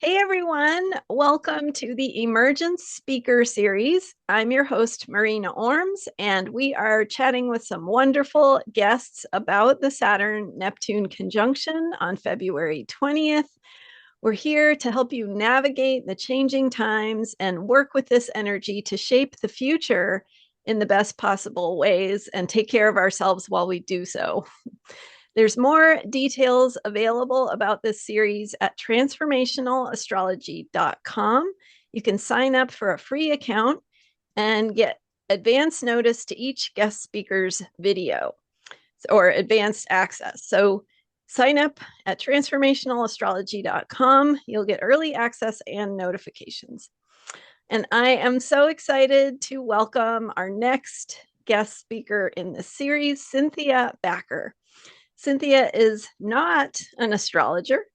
Hey everyone, welcome to the Emergence Speaker Series. I'm your host, Marina Orms, and we are chatting with some wonderful guests about the Saturn Neptune conjunction on February 20th. We're here to help you navigate the changing times and work with this energy to shape the future in the best possible ways and take care of ourselves while we do so. There's more details available about this series at transformationalastrology.com. You can sign up for a free account and get advance notice to each guest speaker's video or advanced access. So sign up at transformationalastrology.com. You'll get early access and notifications. And I am so excited to welcome our next guest speaker in this series, Cynthia Backer. Cynthia is not an astrologer.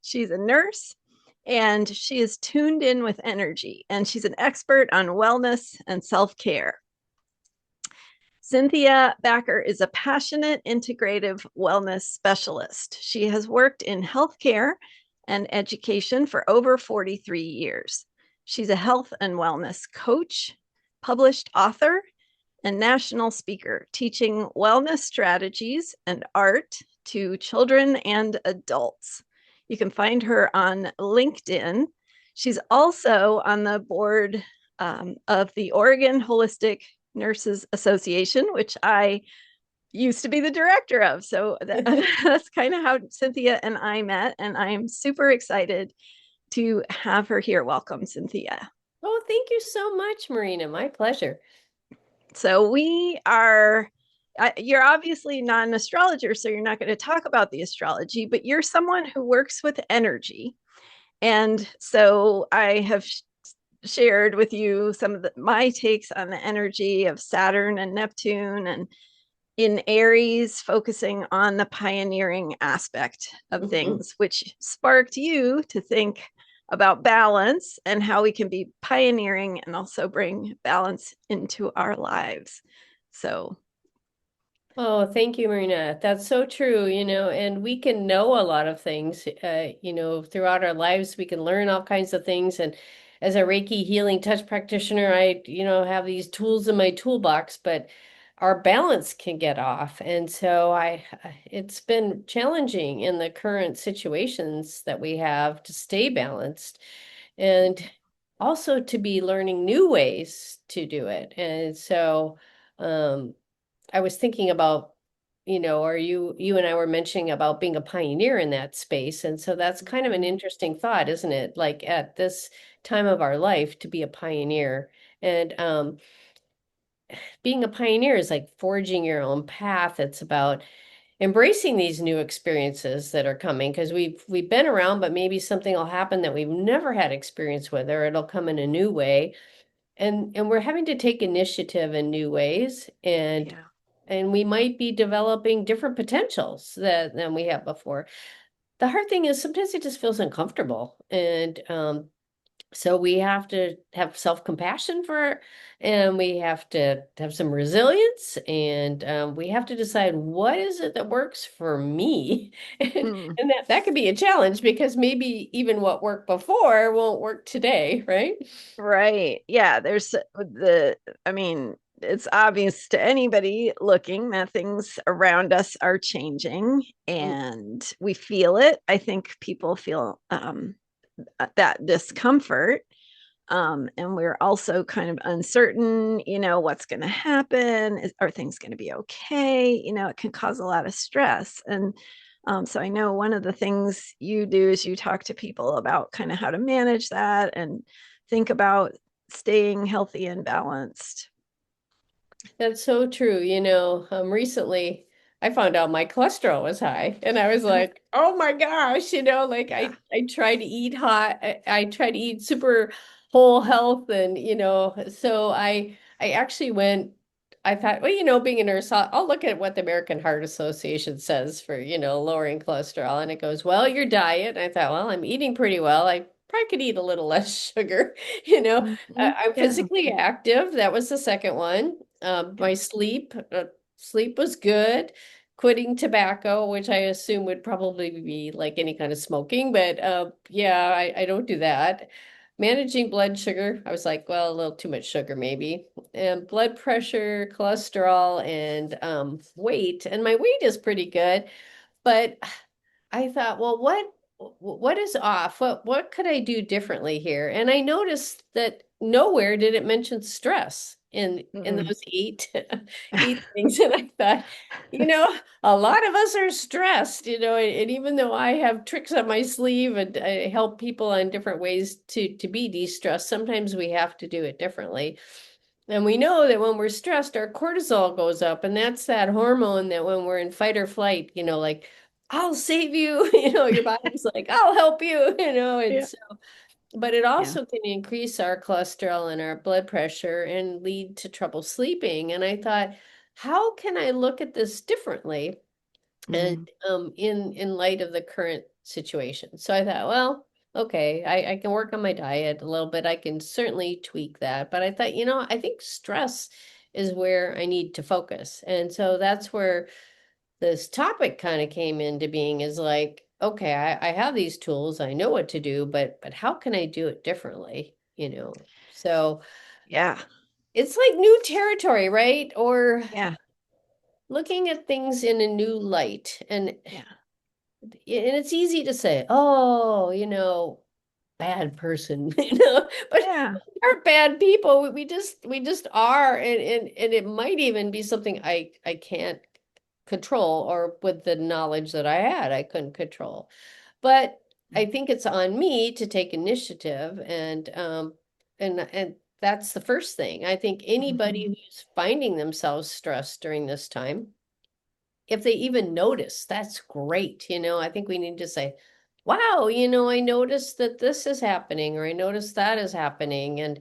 She's a nurse and she is tuned in with energy, and she's an expert on wellness and self care. Cynthia Backer is a passionate integrative wellness specialist. She has worked in healthcare and education for over 43 years. She's a health and wellness coach, published author, and national speaker, teaching wellness strategies and art to children and adults. You can find her on LinkedIn. She's also on the board of the Oregon Holistic Nurses Association, which I used to be the director of. So that's kind of how Cynthia and I met. And I'm super excited to have her here. Welcome, Cynthia. Oh, thank you so much, Marina. My pleasure. So we are, you're obviously not an astrologer, so you're not going to talk about the astrology, but you're someone who works with energy. And so I have shared with you some of my takes on the energy of Saturn and Neptune, and in Aries, focusing on the pioneering aspect of Mhm. things, which sparked you to think about balance and how we can be pioneering and also bring balance into our lives. So, Oh, thank you, Marina. That's so true, and we can know a lot of things, throughout our lives. We can learn all kinds of things. And as a Reiki healing touch practitioner, have these tools in my toolbox, but our balance can get off. And so it's been challenging in the current situations that we have to stay balanced and also to be learning new ways to do it. And so, um, I was thinking about, or you and I were mentioning about being a pioneer in that space. And so that's kind of an interesting thought, isn't it? Like at this time of our life to be a pioneer. And being a pioneer is like forging your own path. It's about embracing these new experiences that are coming because we've been around, but maybe something will happen that we've never had experience with, or it'll come in a new way. And we're having to take initiative in new ways, yeah. and we might be developing different potentials than we have before. The hard thing is sometimes it just feels uncomfortable, and so we have to have self-compassion and we have to have some resilience, and we have to decide what is it that works for me. and, Hmm. and that could be a challenge because maybe even what worked before won't work today, right? Right. Yeah. I mean, it's obvious to anybody looking that things around us are changing and we feel it. I think people feel that discomfort. And we're also kind of uncertain, what's going to happen. Are things going to be okay? It can cause a lot of stress. And so I know one of the things you do is you talk to people about kind of how to manage that and think about staying healthy and balanced. That's so true. Recently I found out my cholesterol was high and I was Oh, like, oh my gosh, like yeah. I try to eat hot. I try to eat super whole health and, so I actually went, I thought, well, being a nurse, I'll look at what the American Heart Association says for, lowering cholesterol. And it goes, well, your diet. And I thought, well, I'm eating pretty well. I probably could eat a little less sugar, Mhm. I'm Yeah. physically active. That was the second one. Yeah. My sleep was good. quitting tobacco, which I assume would probably be like any kind of smoking, but yeah, I don't do that. Managing blood sugar, I was like, well, a little too much sugar maybe. And blood pressure, cholesterol, and weight. And my weight is pretty good, but I thought, well, what is off? What could I do differently here? And I noticed that nowhere did it mention stress in Mm. those eight things. And I thought, a lot of us are stressed, and even though I have tricks up my sleeve and I help people on different ways to be de-stressed, sometimes we have to do it differently. And we know that when we're stressed, our cortisol goes up, and that's that hormone that when we're in fight or flight, like, I'll save you, your body's like, I'll help you, and Yeah. so, but it Yeah. also can increase our cholesterol and our blood pressure and lead to trouble sleeping. And I thought, how can I look at this differently? And Mm. in light of the current situation. So I thought, well, okay, I can work on my diet a little bit. I can certainly tweak that. But I thought, I think stress is where I need to focus. And so that's where this topic kind of came into being, is like, okay, I have these tools, I know what to do, but how can I do it differently? So Yeah. it's like new territory, right? Or Yeah. looking at things in a new light. Yeah. And it's easy to say, oh, bad person, but Yeah. we aren't bad people. We just are, and it might even be something I can't control, or with the knowledge that I had, I couldn't control. But I think it's on me to take initiative, and that's the first thing. I think anybody Mhm. who's finding themselves stressed during this time, if they even notice, that's great. I think we need to say, wow, I noticed that this is happening, or I noticed that is happening. And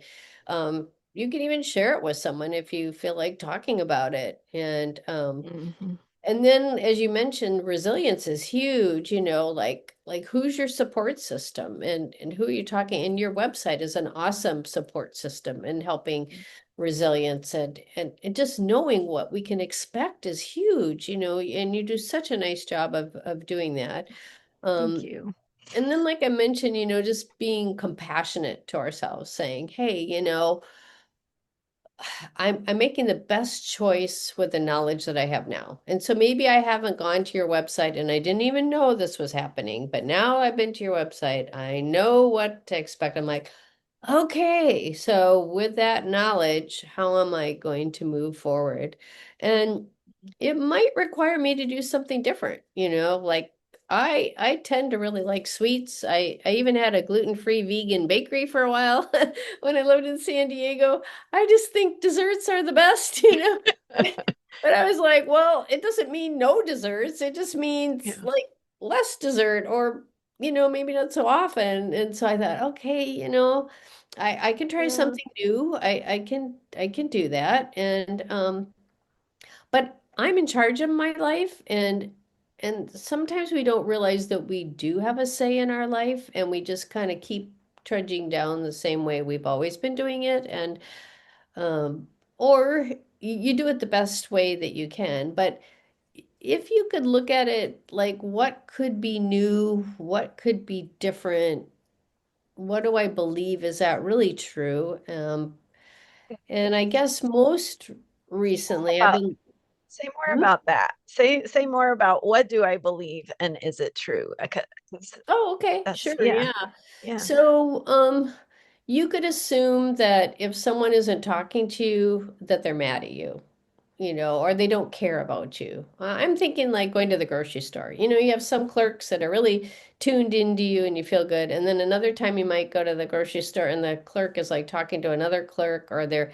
you can even share it with someone if you feel like talking about it. Mhm. And then, as you mentioned, resilience is huge, like who's your support system, and who are you talking? And your website is an awesome support system in helping resilience, and just knowing what we can expect is huge, and you do such a nice job of doing that. Thank Um, you. and then, like I mentioned, just being compassionate to ourselves, saying, hey, I'm making the best choice with the knowledge that I have now. And so maybe I haven't gone to your website and I didn't even know this was happening, but now I've been to your website. I know what to expect. I'm like, okay, so with that knowledge, how am I going to move forward? And it might require me to do something different, like I tend to really like sweets. I even had a gluten-free vegan bakery for a while when I lived in San Diego. I just think desserts are the best, But I was like, well, it doesn't mean no desserts. It just means Yeah. like less dessert, or, maybe not so often. And so I thought, okay, I can try Yeah. something new. I can do that. But I'm in charge of my life, and sometimes we don't realize that we do have a say in our life, and we just kind of keep trudging down the same way we've always been doing it. And um, or you do it the best way that you can. But if you could look at it like, what could be new, what could be different, what do I believe, is that really true? And I guess most recently I've About been. Say more Hmm? about that. Say more about what do I believe and is it true? 'Cause Oh, okay, that's sure, yeah. yeah. Yeah. So, you could assume that if someone isn't talking to you, that they're mad at you, or they don't care about you. I'm thinking like going to the grocery store. You have some clerks that are really tuned into you and you feel good. And then another time you might go to the grocery store and the clerk is like talking to another clerk, or they're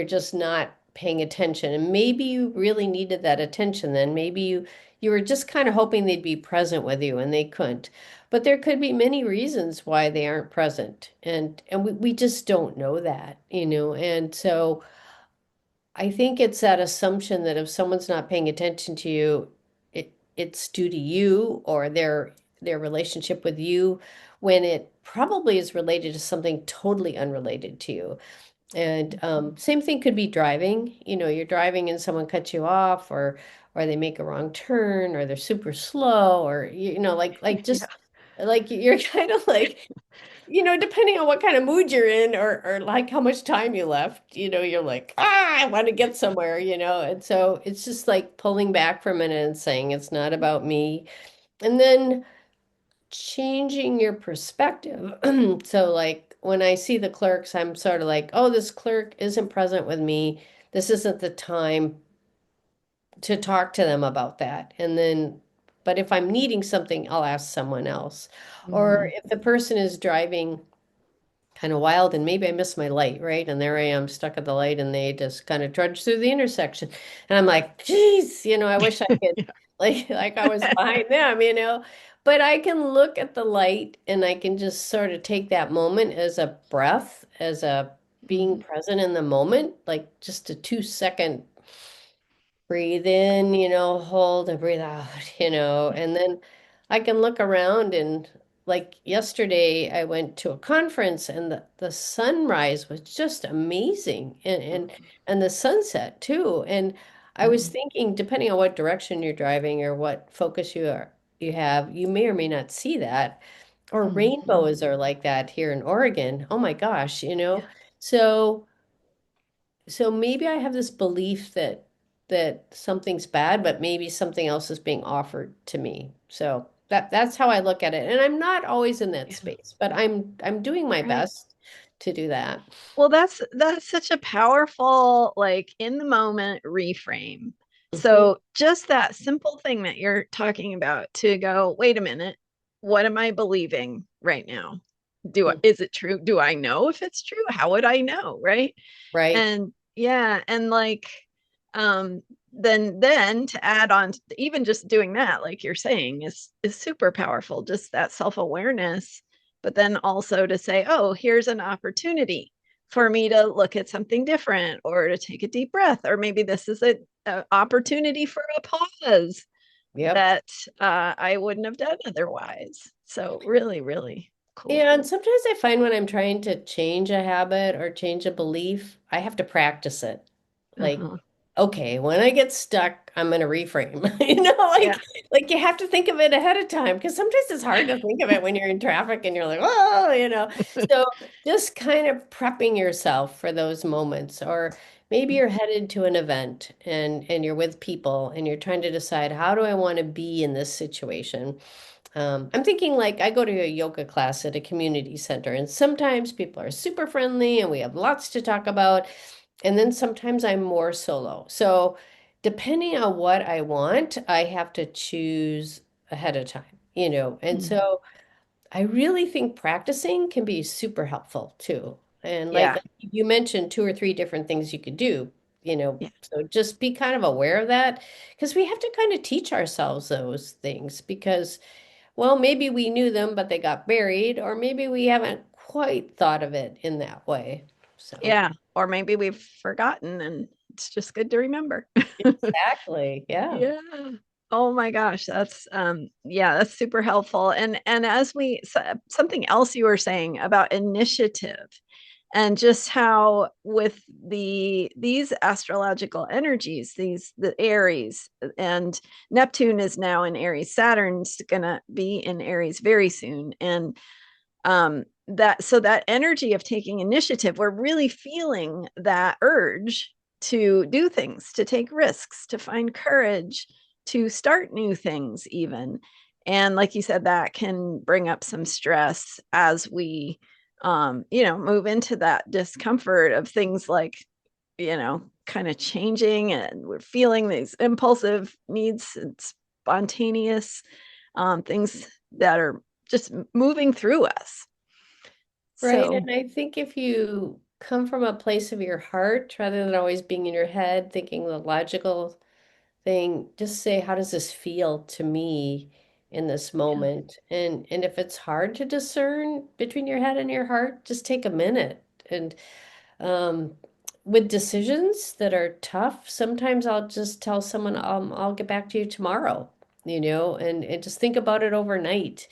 just not paying attention. And maybe you really needed that attention then. Maybe you were just kind of hoping they'd be present with you and they couldn't. But there could be many reasons why they aren't present. And we just don't know that, And so I think it's that assumption that if someone's not paying attention to you, it's due to you, or their relationship with you, when it probably is related to something totally unrelated to you. And same thing could be driving. You're driving and someone cuts you off, or or they make a wrong turn, or they're super slow, or like Yeah. just like you're kind of like, depending on what kind of mood you're in, or like how much time you left, you're like, I want to get somewhere, and so it's just like pulling back for a minute and saying it's not about me, and then changing your perspective. So like when I see the clerks, I'm sort of like, oh, this clerk isn't present with me. This isn't the time to talk to them about that. And then, but if I'm needing something, I'll ask someone else. Or Mhm. if the person is driving kind of wild and maybe I missed my light, right? And there I am stuck at the light and they just kind of trudge through the intersection. And I'm like, geez, I wish I could Yeah. like I was behind them, But I can look at the light and I can just sort of take that moment as a breath, as a being Mhm. present in the moment, like just a 2 second breathe in, hold and breathe out, and then I can look around and like yesterday I went to a conference and the sunrise was just amazing and the sunset too. And I was Mhm. thinking, depending on what direction you're driving or what focus you have, you may or may not see that. Or Mhm. rainbows are like that here in Oregon. Oh my gosh, Yeah. So so maybe I have this belief that something's bad, but maybe something else is being offered to me. So that's how I look at it. And I'm not always in that Yeah. space, but I'm doing my Right. best to do that. Well, that's such a powerful, like in the moment reframe. Hmm. So just that simple thing that you're talking about to go, wait a minute, what am I believing right now? Is it true? Do I know if it's true? How would I know? Right. Right? And yeah, and like um then to add on even just doing that, like you're saying, is super powerful, just that self-awareness, but then also to say, oh, here's an opportunity for me to look at something different or to take a deep breath, or maybe this is a opportunity for a pause Yep. that I wouldn't have done otherwise. So really, really cool. Yeah, and sometimes I find when I'm trying to change a habit or change a belief, I have to practice it. Like, Uh-huh. okay, when I get stuck, I'm gonna reframe. Yeah. Like you have to think of it ahead of time because sometimes it's hard to think of it when you're in traffic and you're like, oh. So just kind of prepping yourself for those moments, or maybe you're headed to an event and you're with people and you're trying to decide how do I want to be in this situation. I'm thinking like I go to a yoga class at a community center, and sometimes people are super friendly and we have lots to talk about. And then sometimes I'm more solo. So, depending on what I want, I have to choose ahead of time. And Mhm. so I really think practicing can be super helpful too. And Yeah. like you mentioned, two or three different things you could do. Yeah. So just be kind of aware of that because we have to kind of teach ourselves those things because well, maybe we knew them, but they got buried, or maybe we haven't quite thought of it in that way. So, Yeah. Or maybe we've forgotten and it's just good to remember. exactly. Yeah. Yeah. Oh my gosh, that's yeah, that's super helpful. And as something else you were saying about initiative and just how with these astrological energies, the Aries, and Neptune is now in Aries, Saturn's gonna be in Aries very soon. And that energy of taking initiative, we're really feeling that urge to do things, to take risks, to find courage, to start new things even. And like you said, that can bring up some stress as we move into that discomfort of things like kind of changing, and we're feeling these impulsive needs and spontaneous things that are just moving through us. Right. So, And I think if you come from a place of your heart rather than always being in your head, thinking the logical thing, just say, how does this feel to me in this yeah. moment? And if it's hard to discern between your head and your heart, just take a minute and Um, with decisions that are tough, sometimes I'll just tell someone, I'll get back to you tomorrow, and just think about it overnight.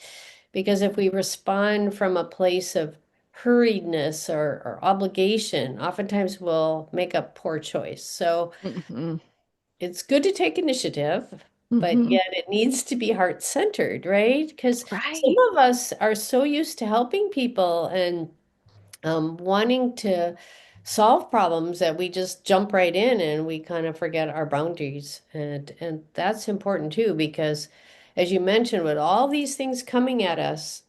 Because if we respond from a place of hurriedness or obligation, oftentimes we'll make a poor choice. So Mhm. it's good to take initiative, but Hmm. yet it needs to be heart-centered, right? Because some Right. of us are so used to helping people and wanting to solve problems that we just jump right in and we kind of forget our boundaries. And that's important too, because as you mentioned, with all these things coming at us,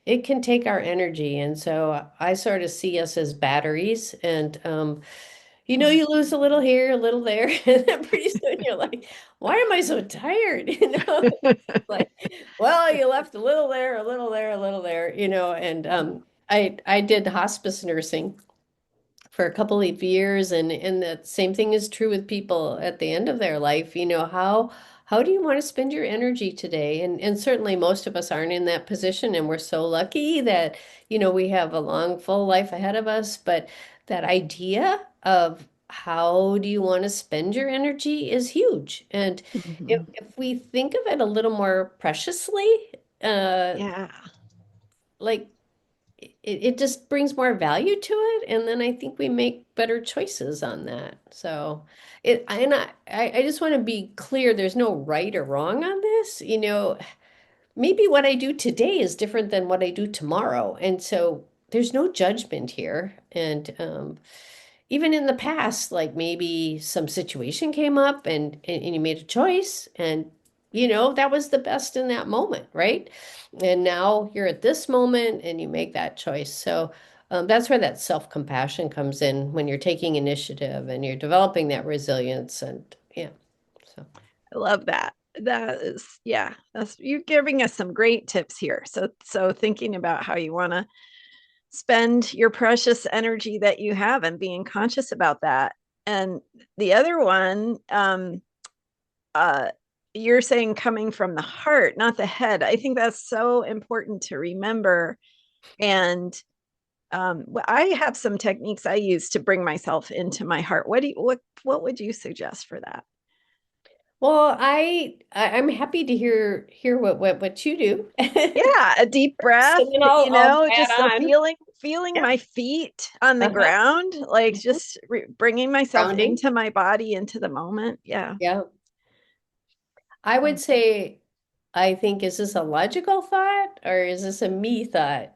it can take our energy. And so I sort of see us as batteries and you lose a little here, a little there, and then pretty soon you're like, why am I so tired? Like, well, you left a little there, a little there, a little there, and I did hospice nursing for a couple of years, and that same thing is true with people at the end of their life. How do you want to spend your energy today? And certainly most of us aren't in that position, and we're so lucky that we have a long full life ahead of us. But that idea of how do you want to spend your energy is huge. And Hmm. if we think of it a little more preciously, uh, Yeah. like it just brings more value to it, and then I think we make better choices on that. So I just want to be clear, there's no right or wrong on this. Maybe what I do today is different than what I do tomorrow, and so there's no judgment here. And even in the past, like maybe some situation came up and you made a choice, and that was the best in that moment, right? And now you're at this moment and you make that choice. So that's where that self-compassion comes in when you're taking initiative and you're developing that resilience. And yeah, so. I love that. That is, yeah, that's you're giving us some great tips here. So thinking about how you want to spend your precious energy that you have and being conscious about that. And the other one, uh, you're saying coming from the heart, not the head. I think that's so important to remember. And I have some techniques I use to bring myself into my heart. What would you suggest for that? Well, I'm happy to hear what you do. Yeah, a deep breath, So then I'll add just the on. feeling Yeah. my feet on the Uh-huh. ground, like Mhm. just bringing myself Grounding. into my body, into the moment. Yeah. Yeah. I would say, I think, is this a logical thought or is this a me thought?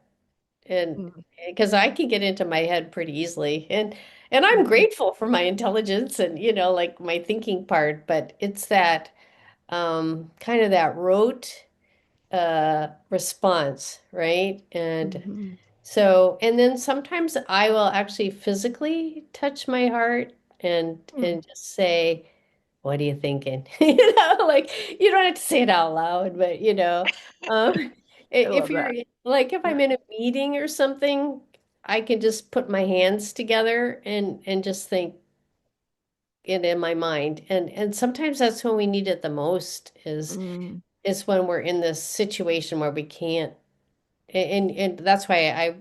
And Mhm. because I can get into my head pretty easily, and I'm Mhm. grateful for my intelligence and like my thinking part, but it's that kind of that rote response, right? And Mhm. so, and then sometimes I will actually physically touch my heart and Mhm. just say, what are you thinking? Like you don't have to say it out loud, but um, I if love you're that. like if Yeah. I'm in a meeting or something, I can just put my hands together and just think it in my mind. And sometimes that's when we need it the most Mm. is when we're in this situation where we can't and that's why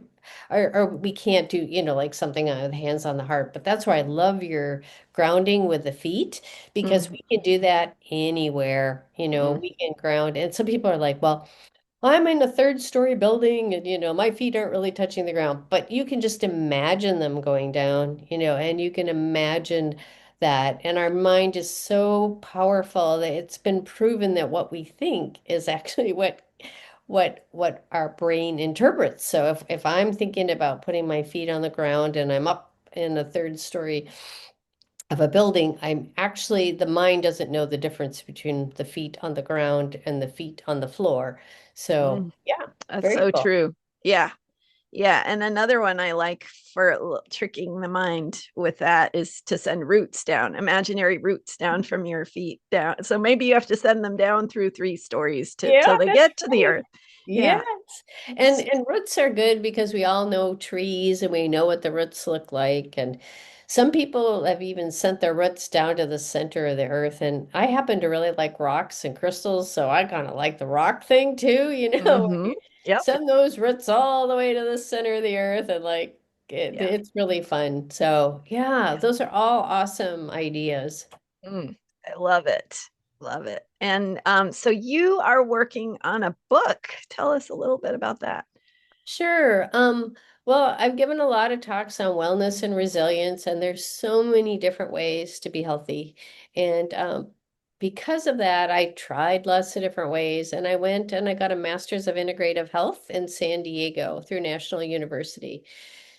or we can't do, like something on the hands on the heart. But that's why I love your grounding with the feet because Mhm. we can do that anywhere. Mm. We can ground. And some people are like, well, I'm in a third story building and my feet aren't really touching the ground, but you can just imagine them going down, and you can imagine that. And our mind is so powerful that it's been proven that what we think is actually what our brain interprets. So if I'm thinking about putting my feet on the ground and I'm up in the third story of a building, I'm actually, the mind doesn't know the difference between the feet on the ground and the feet on the floor. So Mm. yeah, That's very so cool. true. Yeah. Yeah, and another one I like for tricking the mind with that is to send roots down, imaginary roots down from your feet down. So maybe you have to send them down through 3 stories to Yeah, till they that's get to the right. earth. Yes. Yeah. And roots are good because we all know trees and we know what the roots look like. And some people have even sent their roots down to the center of the earth. And I happen to really like rocks and crystals, so I kind of like the rock thing too, where Mm-hmm. you Yep. send those roots all the way to the center of the earth and like Yeah. it's really fun. So yeah, Yeah. those are all awesome ideas. Mm, I love it. Love it. And so you are working on a book. Tell us a little bit about that. Sure. Well, I've given a lot of talks on wellness and resilience, and there's so many different ways to be healthy. And because of that, I tried lots of different ways, and I went and I got a Master's of Integrative Health in San Diego through National University.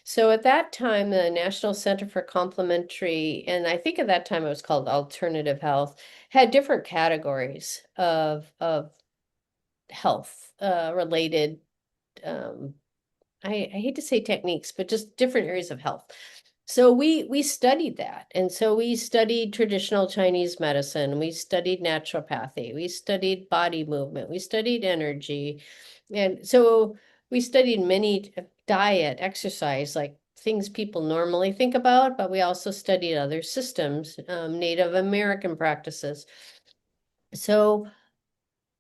So at that time, the National Center for Complementary, and I think at that time it was called Alternative Health, had different categories of health related um, I hate to say techniques, but just different areas of health. So we studied that. And so we studied traditional Chinese medicine, we studied naturopathy, we studied body movement, we studied energy. And so we studied many diet, exercise, like things people normally think about, but we also studied other systems, Native American practices. So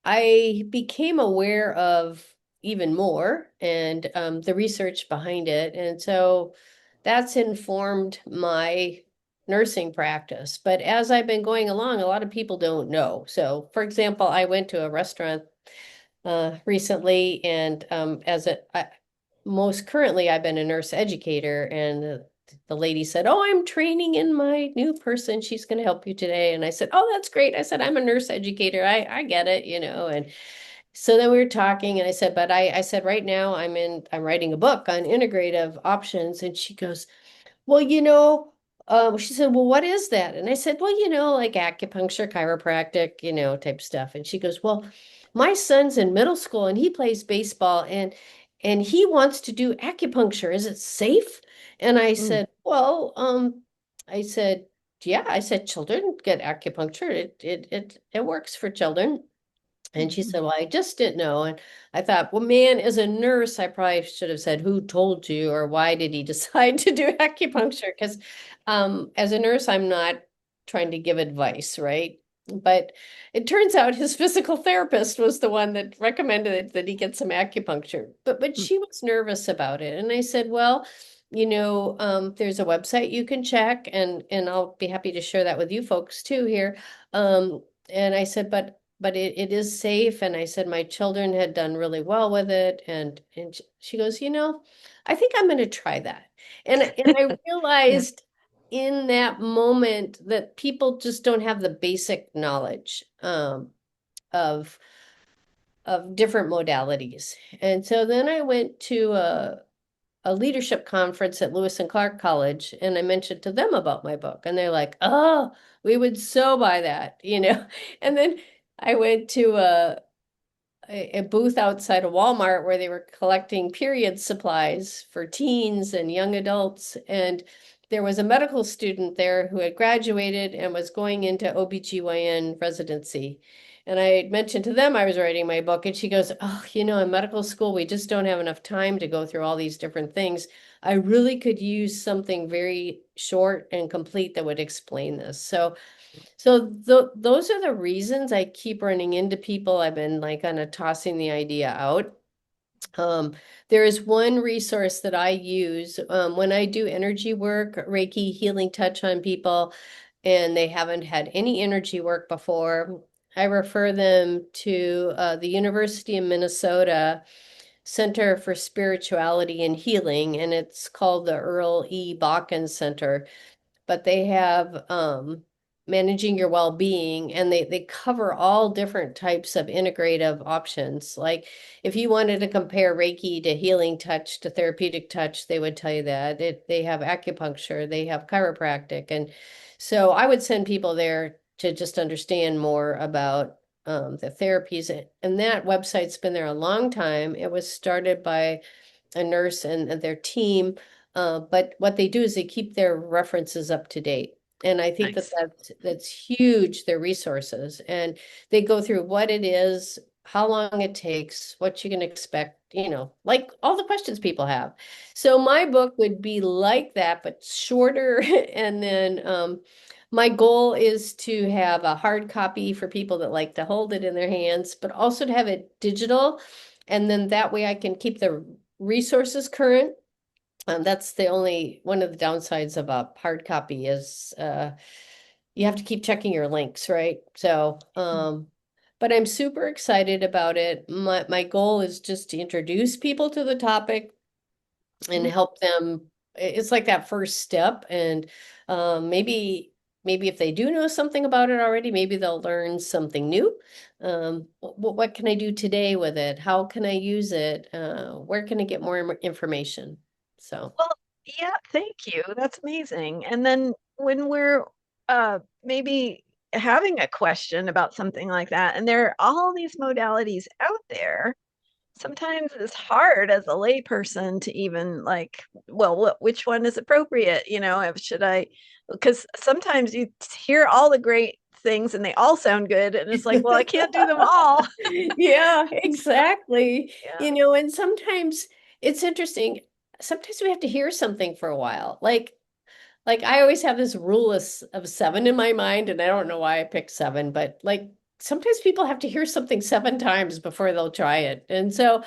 I became aware of even more and the research behind it. And so that's informed my nursing practice. But as I've been going along, a lot of people don't know. So, for example, I went to a restaurant recently, and most currently, I've been a nurse educator, and the lady said, "Oh, I'm training in my new person. She's going to help you today." And I said, "Oh, that's great." I said, "I'm a nurse educator. I get it, you know." And so then we were talking, and I said, "But I said right now I'm writing a book on integrative options." And she goes, well, she said, well, what is that? And I said, well, like acupuncture, chiropractic, type stuff. And she goes, well, my son's in middle school and he plays baseball and he wants to do acupuncture. Is it safe? And I Mm, said, well, I said, yeah, I said, children get acupuncture. It works for children. And she mhm, said, well, I just didn't know. And I thought, well, man, as a nurse, I probably should have said, who told you or why did he decide to do acupuncture? Because as a nurse, I'm not trying to give advice, right? But it turns out his physical therapist was the one that recommended that he get some acupuncture. But mm, she was nervous about it. And I said, well, there's a website you can check, and I'll be happy to share that with you folks too here. And I said, but it is safe. And I said my children had done really well with it. And she goes, I think I'm going to try that. And I yeah. realized in that moment that people just don't have the basic knowledge of different modalities. And so then I went to a leadership conference at Lewis and Clark College, and I mentioned to them about my book, and they're like, "Oh, we would so buy that," And then I went to a booth outside of Walmart where they were collecting period supplies for teens and young adults. And there was a medical student there who had graduated and was going into OBGYN residency. And I mentioned to them I was writing my book, and she goes, oh, in medical school, we just don't have enough time to go through all these different things. I really could use something very short and complete that would explain this. So those are the reasons I keep running into people. I've been like kind of tossing the idea out. Um, there is one resource that I use when I do energy work, Reiki healing touch on people, and they haven't had any energy work before. I refer them to the University of Minnesota Center for Spirituality and Healing, and it's called the Earl E. Bakken Center, but they have managing your well-being, and they cover all different types of integrative options. Like if you wanted to compare Reiki to healing touch to therapeutic touch, they would tell you that. They have acupuncture, they have chiropractic. And so I would send people there to just understand more about the therapies. And that website's been there a long time. It was started by a nurse and their team. But what they do is they keep their references up to date. And I think that Nice. that's huge, their resources. And they go through what it is, how long it takes, what you can expect, like all the questions people have. So my book would be like that, but shorter. And then my goal is to have a hard copy for people that like to hold it in their hands, but also to have it digital. And then that way I can keep the resources current. That's the only one of the downsides of a hard copy is you have to keep checking your links, right? So, but I'm super excited about it. My goal is just to introduce people to the topic and Mhm. help them. It's like that first step, and maybe if they do know something about it already, maybe they'll learn something new. What can I do today with it? How can I use it? Where can I get more information? So, Well, yeah, thank you. That's amazing. And then when we're maybe having a question about something like that, and there are all these modalities out there, sometimes it's hard as a layperson to even like, well, which one is appropriate? Should I, because sometimes you hear all the great things and they all sound good, and it's like, well, I can't do them all. yeah, So, exactly. yeah. And sometimes it's interesting. Sometimes we have to hear something for a while. Like I always have this rule of seven in my mind, and I don't know why I picked seven, but like sometimes people have to hear something seven times before they'll try it. And so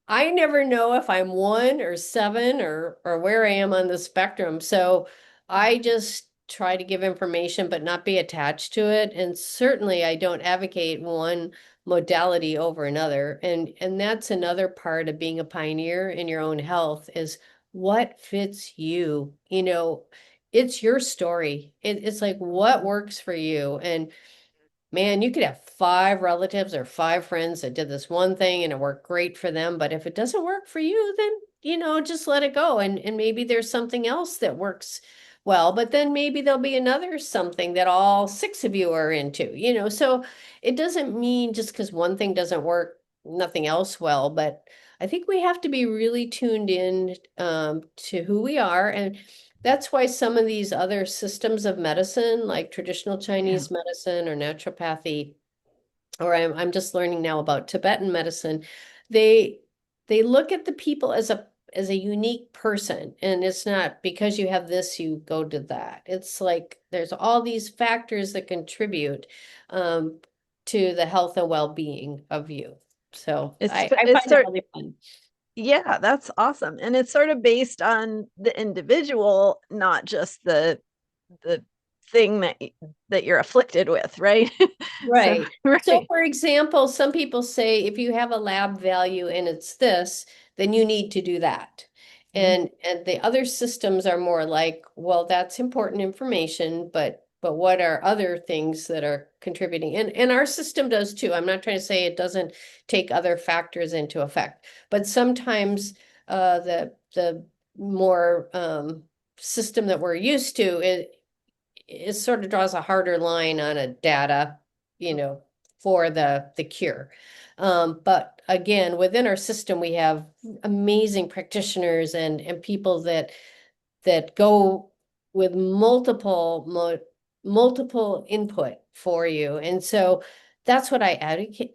I never know if I'm one or seven or where I am on the spectrum. So I just try to give information but not be attached to it. And certainly I don't advocate one modality over another. And that's another part of being a pioneer in your own health is what fits you. It's your story. It's like what works for you. And man, you could have five relatives or five friends that did this one thing and it worked great for them. But if it doesn't work for you, then, just let it go. And maybe there's something else that works well, but then maybe there'll be another something that all six of you are into. So it doesn't mean just because one thing doesn't work, nothing else well. But I think we have to be really tuned in to who we are. And that's why some of these other systems of medicine, like traditional Yeah. Chinese medicine or naturopathy, or I'm just learning now about Tibetan medicine, they they look at the people as a unique person. And it's not because you have this, you go to that. It's like there's all these factors that contribute um, to the health and well-being of you. So It's I it's find it sort really fun. Yeah, that's awesome. And it's sort of based on the individual, not just the thing that you're afflicted with, right? So, Right. So, right. for example, some people say if you have a lab value and it's this, then you need to do that. Mhm. And the other systems are more like, well, that's important information, but what are other things that are contributing? And our system does too. I'm not trying to say it doesn't take other factors into effect, but sometimes the more system that we're used to it sort of draws a harder line on a data, you know, for the cure. But again, within our system, we have amazing practitioners and people that go with multiple input for you. And so that's what I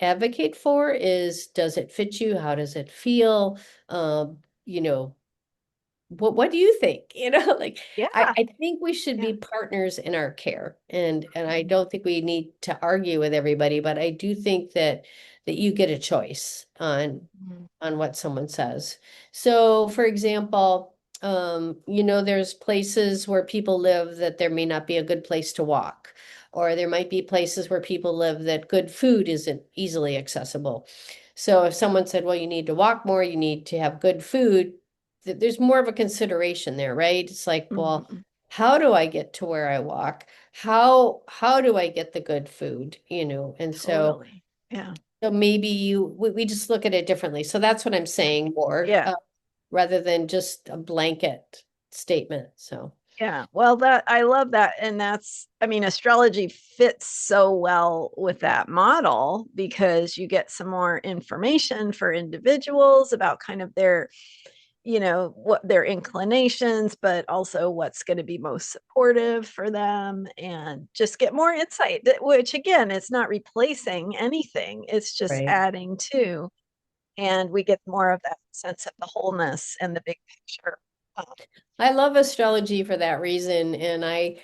advocate for is does it fit you? How does it feel? You know, what do you think? Like Yeah. I think we should Yeah. be partners in our care. And I Mhm. don't think we need to argue with everybody, but I do think that you get a choice Mhm. on what someone says. So for example, there's places where people live that there may not be a good place to walk, or there might be places where people live that good food isn't easily accessible. So if someone said, well, you need to walk more, you need to have good food, there's more of a consideration there, right? It's like, well, Mhm. how do I get to where I walk? How do I get the good food? And Totally. Yeah. so maybe we just look at it differently. So that's what I'm Yeah. saying more, Yeah. rather than just a blanket statement. So Yeah. Well, that I love that. And I mean, astrology fits so well with that model because you get some more information for individuals about kind of what their inclinations, but also what's going to be most supportive for them and just get more insight, which again, it's not replacing anything, it's just right. adding to, and we get more of that sense of the wholeness and the big picture. Um, I love astrology for that reason, and I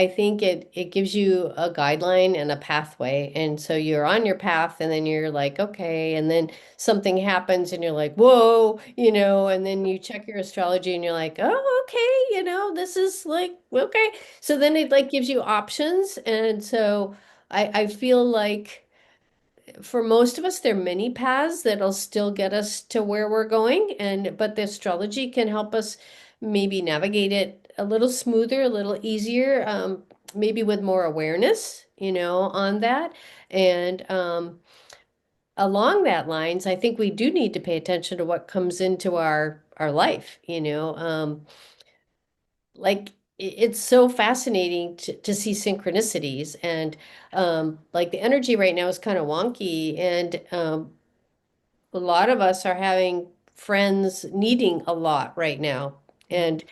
think it gives you a guideline and a pathway. And so you're on your path, and then you're like, okay, and then something happens, and you're like, whoa, and then you check your astrology, and you're like, oh, okay, this is like okay. So then it like gives you options, and so I feel like for most of us, there are many paths that'll still get us to where we're going, and but the astrology can help us maybe navigate it a little smoother, a little easier, maybe with more awareness, on that. And along that lines, I think we do need to pay attention to what comes into our life, like it's so fascinating to see synchronicities and like the energy right now is kind of wonky and a lot of us are having friends needing a lot right now. Mhm.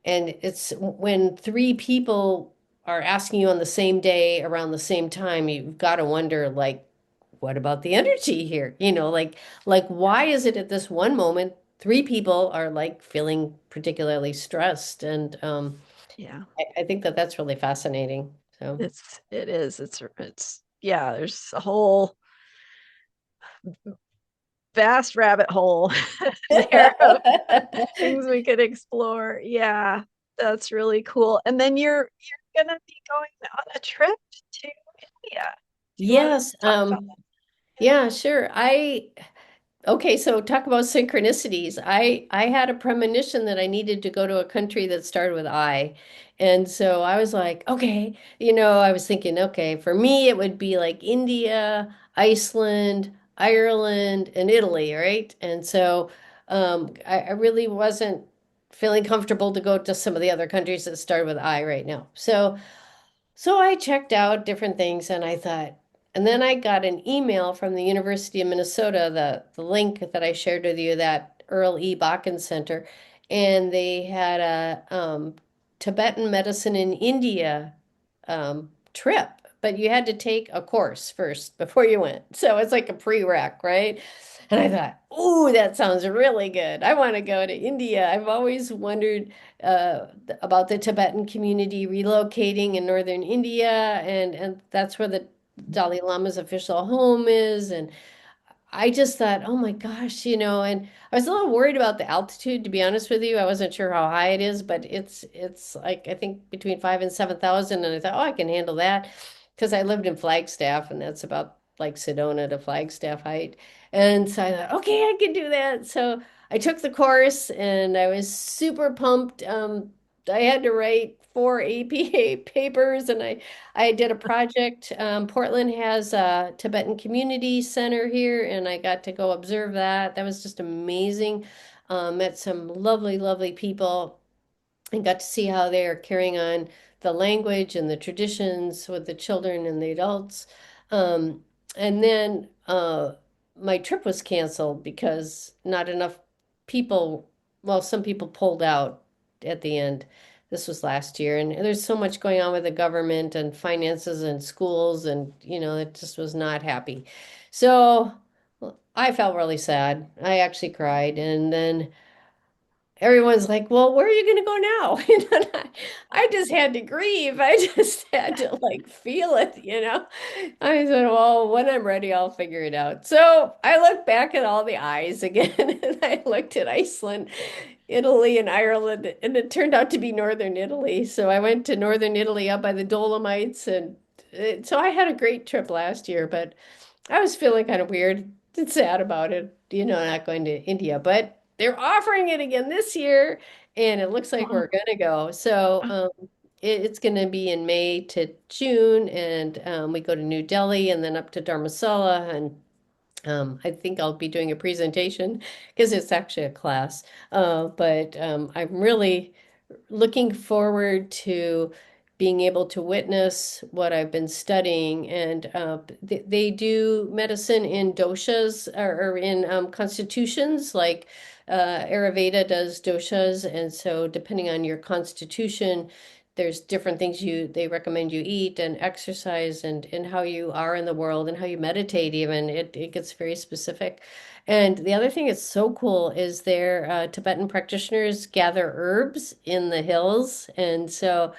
And it's when three people are asking you on the same day around the same time, you've got to wonder like, what about the energy here? Like why is it at this one moment three people are like feeling particularly stressed? And Yeah, I think that that's really fascinating. So it is. It's yeah, there's a whole vast rabbit hole there of things we could explore. Yeah, that's really cool. And then you're gonna be going on a trip to India. Do you want to yes, talk about yeah, sure. Okay, so talk about synchronicities. I had a premonition that I needed to go to a country that started with I. And so I was like, okay, I was thinking, okay, for me it would be like India, Iceland, Ireland, and Italy, right? And so I really wasn't feeling comfortable to go to some of the other countries that started with I right now. So I checked out different things and I thought, and then I got an email from the University of Minnesota, the link that I shared with you, that Earl E. Bakken Center, and they had a Tibetan medicine in India trip, but you had to take a course first before you went. So it's like a prereq, right? And I thought, ooh, that sounds really good. I want to go to India. I've always wondered about the Tibetan community relocating in northern India, and that's where the Dalai Lama's official home is. And I just thought, oh my gosh, and I was a little worried about the altitude, to be honest with you. I wasn't sure how high it is, but it's like I think between 5,000 and 7,000, and I thought, oh, I can handle that because I lived in Flagstaff, and that's about like Sedona to Flagstaff height. And so I thought, okay, I can do that. So I took the course, and I was super pumped. I had to write 4 APA papers, and I did a project. Portland has a Tibetan Community Center here, and I got to go observe that. That was just amazing. Met some lovely, lovely people and got to see how they are carrying on the language and the traditions with the children and the adults. Um, and then my trip was canceled because not enough people, well, some people pulled out at the end. This was last year, and there's so much going on with the government and finances and schools, and it just was not happy. So I felt really sad. I actually cried, and then everyone's like, well, where are you going to go now? And I just had to grieve. I just had to like feel it. I said, well, when I'm ready, I'll figure it out. So I looked back at all the eyes again and I looked at Iceland, Italy, and Ireland, and it turned out to be Northern Italy. So I went to Northern Italy up by the Dolomites. And so I had a great trip last year, but I was feeling kind of weird and sad about it, not going to India, but they're offering it again this year, and it looks like we're that? gonna go. So it's gonna be in May to June, and we go to New Delhi and then up to Dharamsala, and I think I'll be doing a presentation because it's actually a class. But I'm really looking forward to being able to witness what I've been studying. And they do medicine in doshas or in constitutions, like Ayurveda does doshas. And so, depending on your constitution, there's different things they recommend you eat and exercise and how you are in the world and how you meditate even. It gets very specific. And the other thing that's so cool is their Tibetan practitioners gather herbs in the hills. And so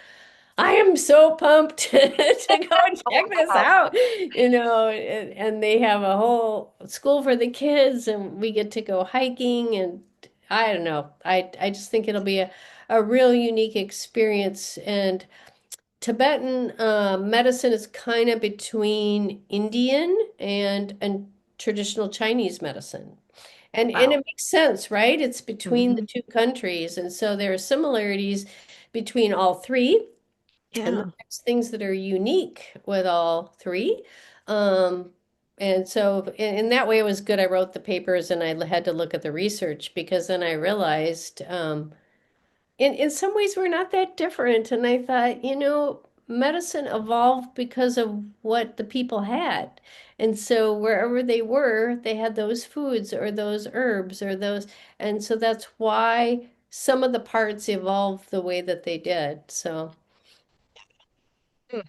I am so pumped to go and check this Wow. out, and they have a whole school for the kids, and we get to go hiking. And I don't know. I just think it'll be a real unique experience. And Tibetan medicine is kind of between Indian and traditional Chinese medicine. And Wow. it makes sense, right? It's between the Hmm. two countries. And so there are similarities between all three. And then Yeah. there's things that are unique with all three. Um, and so in that way, it was good. I wrote the papers and I had to look at the research because then I realized in some ways we're not that different. And I thought, medicine evolved because of what the people had. And so wherever they were, they had those foods or those herbs or those. And so that's why some of the parts evolved the way that they did. So. Hmm.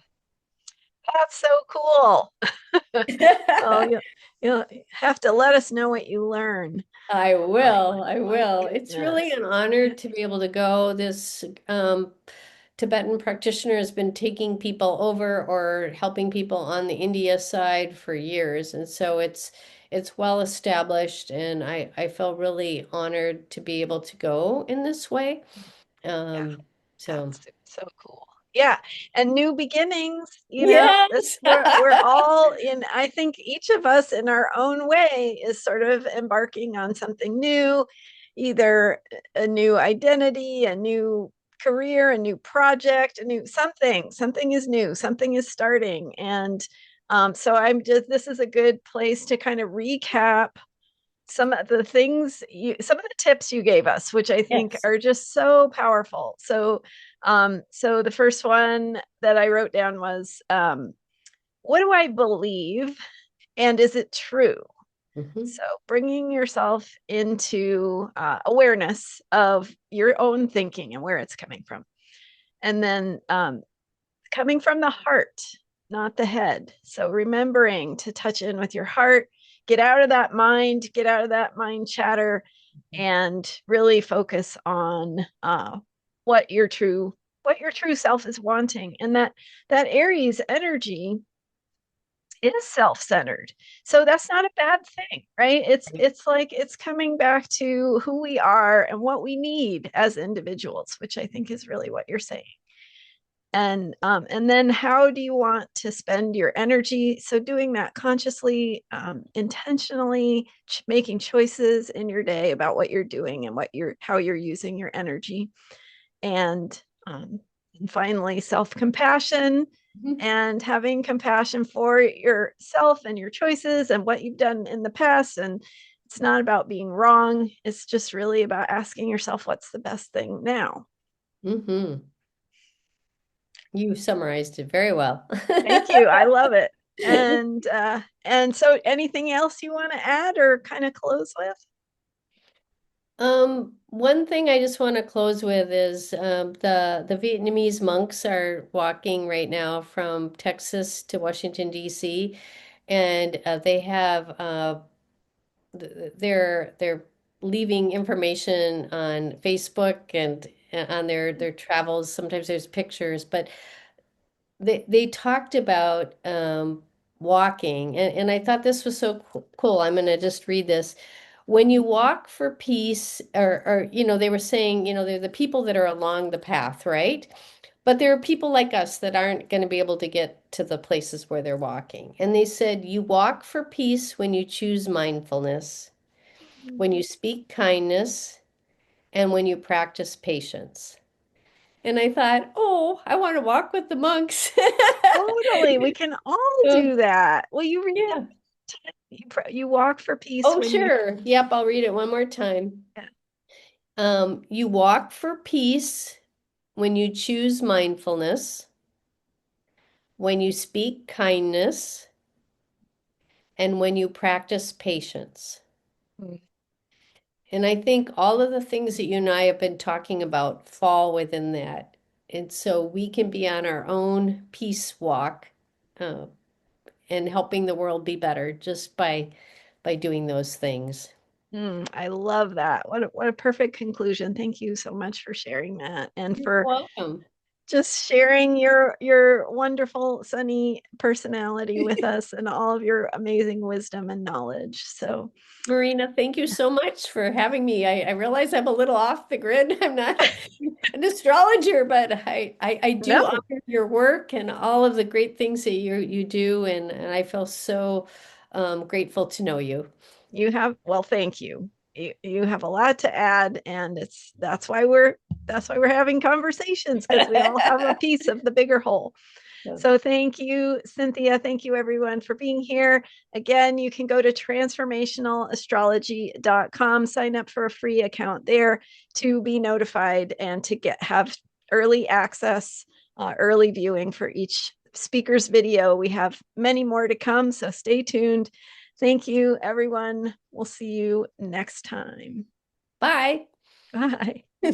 That's so cool. Oh, you have to let us know what you learn. I My, will. I my will. It's really goodness. an honor to be able to go. This Tibetan practitioner has been taking people over or helping people on the India side for years, and so it's well established, and I feel really honored to be able to go in this way. Yeah. Um, so That's so cool. Yeah, and new beginnings, that's yes. we're all in. I think each of us in our own way is sort of embarking on something new, either a new identity, a new career, a new project, a new something. Something is new, something is starting. And so this is a good place to kind of recap some of the tips you gave us, which I think Yes. are just so powerful. So the first one that I wrote down was, what do I believe, and is it true? Hmm. So bringing yourself into awareness of your own thinking and where it's coming from, and then coming from the heart, not the head. So remembering to touch in with your heart, get out of that mind chatter, and really focus on what your true what your true self is wanting. And that Aries energy is self-centered, so that's not a bad thing, right? It's like it's coming back to who we are and what we need as individuals, which I think is really what you're saying. And then how do you want to spend your energy? So doing that consciously, intentionally, making choices in your day about what you're doing and how you're using your energy. And and finally, self-compassion, and having compassion for yourself and your choices and what you've done in the past. And it's not about being wrong, it's just really about asking yourself what's the best thing now. Hmm. You summarized it very well. Thank you. I love it. And so anything else you want to add or kind of close with? One thing I just want to close with is the Vietnamese monks are walking right now from Texas to Washington, D.C., and they have they're leaving information on Facebook and on their travels. Sometimes there's pictures, but they talked about walking, and I thought this was so cool. I'm going to just read this. When you walk for peace, or they were saying, they're the people that are along the path, right? But there are people like us that aren't going to be able to get to the places where they're walking. And they said, you walk for peace when you choose mindfulness, when you speak kindness, and when you practice patience. And I thought, oh, I want to walk with the monks. Totally. We can all So, do that. Will you read yeah. that? You walk for peace Oh, when you. sure. Yep, I'll read it one more time. Yeah. You walk for peace when you choose mindfulness, when you speak kindness, and when you practice patience. And I think all of the things that you and I have been talking about fall within that. And so we can be on our own peace walk, uh, and helping the world be better just by doing those things. I love that. What a perfect conclusion. Thank you so much for sharing that, and You're for welcome. just sharing your wonderful sunny personality with us and all of your amazing wisdom and knowledge. So Marina, thank you so much for having me. I realize I'm a little off the grid. I'm not an astrologer, but I do no, honor your work and all of the great things that you do, and I feel so grateful to know you. you have, well, thank you. You have a lot to add, and that's why we're having conversations, because we all have a piece of the bigger whole. So thank you, Cynthia. Thank you, everyone, for being here. Again, you can go to transformationalastrology.com, sign up for a free account there to be notified and to have early access, early viewing for each speaker's video. We have many more to come, so stay tuned. Thank you, everyone. We'll see you next time. Bye. Bye.